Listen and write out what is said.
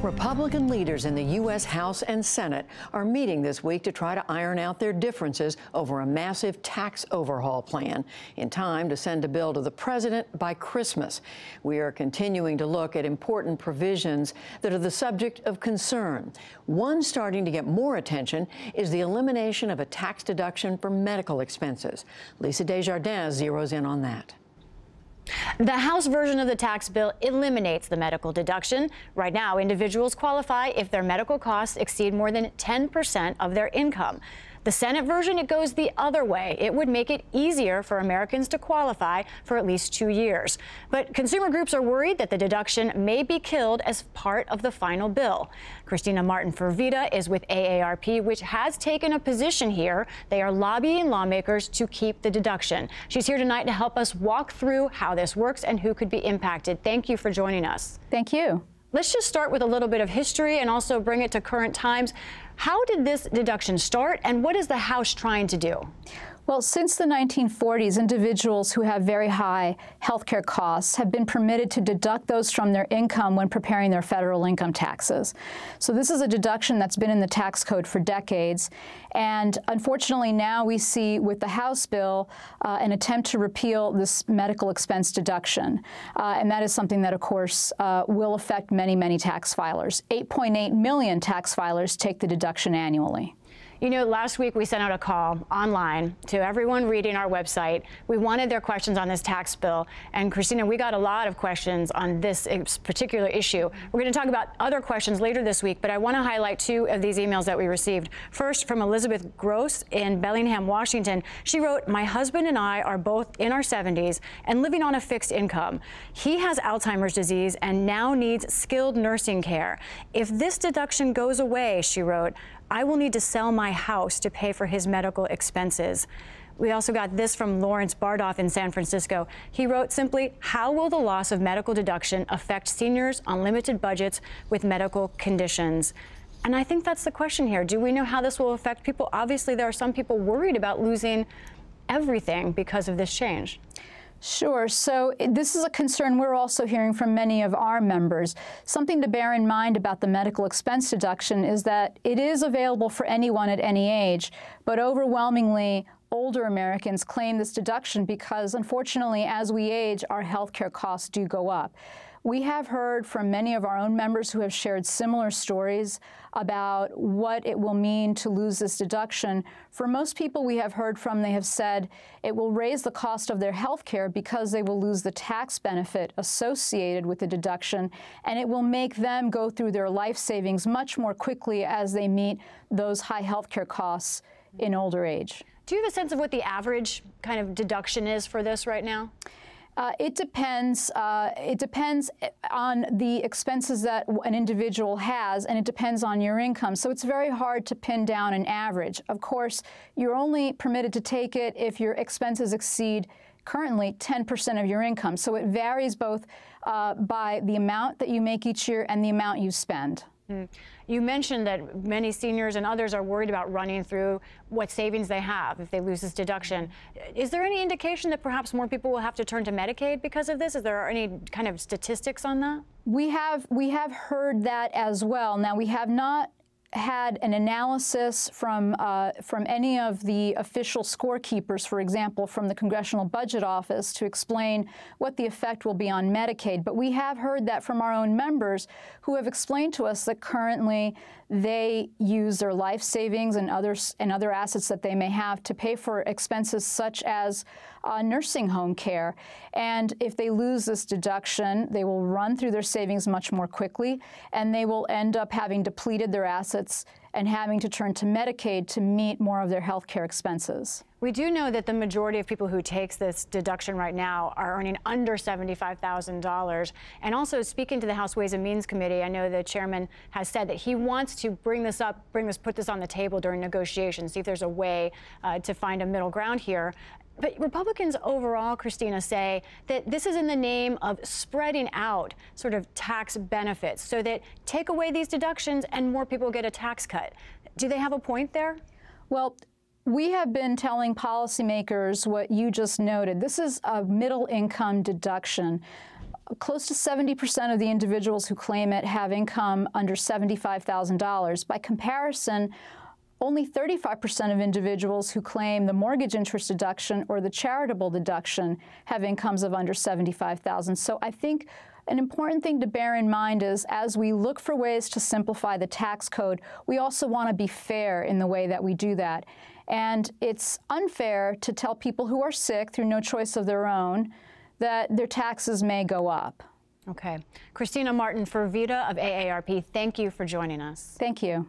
Republican leaders in the U.S. House and Senate are meeting this week to try to iron out their differences over a massive tax overhaul plan in time to send a bill to the president by Christmas. We are continuing to look at important provisions that are the subject of concern. One starting to get more attention is the elimination of a tax deduction for medical expenses. Lisa Desjardins zeroes in on that. The House version of the tax bill eliminates the medical deduction. Right now, individuals qualify if their medical costs exceed more than 10% of their income. The Senate version, it goes the other way. It would make it easier for Americans to qualify for at least 2 years. But consumer groups are worried that the deduction may be killed as part of the final bill. Christina Martin Fervita is with AARP, which has taken a position here. They are lobbying lawmakers to keep the deduction. She's here tonight to help us walk through how this works and who could be impacted. Thank you for joining us. Thank you. Let's just start with a little bit of history and also bring it to current times. How did this deduction start, and what is the House trying to do? Well, since the 1940s, individuals who have very high health care costs have been permitted to deduct those from their income when preparing their federal income taxes. So this is a deduction that's been in the tax code for decades. And unfortunately, now we see with the House bill an attempt to repeal this medical expense deduction. And that is something that, of course, will affect many, many tax filers. 8.8 million tax filers take the deduction annually. You know, last week we sent out a call online to everyone reading our website. We wanted their questions on this tax bill. And Christina, we got a lot of questions on this particular issue. We're going to talk about other questions later this week, but I want to highlight two of these emails that we received. First, from Elizabeth Gross in Bellingham, Washington. She wrote, "My husband and I are both in our 70s and living on a fixed income. He has Alzheimer's disease and now needs skilled nursing care. If this deduction goes away," she wrote, "I will need to sell my house to pay for his medical expenses." We also got this from Lawrence Bardoff in San Francisco. He wrote simply, "How will the loss of medical deduction affect seniors on limited budgets with medical conditions?" And I think that's the question here. Do we know how this will affect people? Obviously, there are some people worried about losing everything because of this change. Sure. So this is a concern we're also hearing from many of our members. Something to bear in mind about the medical expense deduction is that it is available for anyone at any age, but overwhelmingly older Americans claim this deduction because, unfortunately, as we age, our health care costs do go up. We have heard from many of our own members who have shared similar stories about what it will mean to lose this deduction. For most people we have heard from, they have said it will raise the cost of their health care because they will lose the tax benefit associated with the deduction, and it will make them go through their life savings much more quickly as they meet those high health care costs in older age. Do you have a sense of what the average kind of deduction is for this right now? It depends. It depends on the expenses that an individual has, and it depends on your income. So it's very hard to pin down an average. Of course, you're only permitted to take it if your expenses exceed currently 10% of your income. So it varies both by the amount that you make each year and the amount you spend. You mentioned that many seniors and others are worried about running through what savings they have if they lose this deduction. Is there any indication that perhaps more people will have to turn to Medicaid because of this? Is there any kind of statistics on that? We have heard that as well. Now, we have not had an analysis from any of the official scorekeepers, for example, from the Congressional Budget Office, to explain what the effect will be on Medicaid. But we have heard that from our own members who have explained to us that currently they use their life savings and other assets that they may have to pay for expenses such as nursing home care. And if they lose this deduction, they will run through their savings much more quickly, and they will end up having depleted their assets and having to turn to Medicaid to meet more of their health care expenses. We do know that the majority of people who takes this deduction right now are earning under $75,000. And also, speaking to the House Ways and Means Committee, I know the chairman has said that he wants to put this on the table during negotiations, see if there's a way to find a middle ground here. But Republicans overall, Christina, say that this is in the name of spreading out sort of tax benefits so that take away these deductions and more people get a tax cut. Do they have a point there? Well, we have been telling policymakers what you just noted. This is a middle income deduction. close to 70% of the individuals who claim it have income under $75,000. By comparison, only 35% of individuals who claim the mortgage interest deduction or the charitable deduction have incomes of under $75,000. So I think an important thing to bear in mind is, as we look for ways to simplify the tax code, we also want to be fair in the way that we do that. And it's unfair to tell people who are sick through no choice of their own that their taxes may go up. Okay. Christina Martin for Vita of AARP, thank you for joining us. Thank you.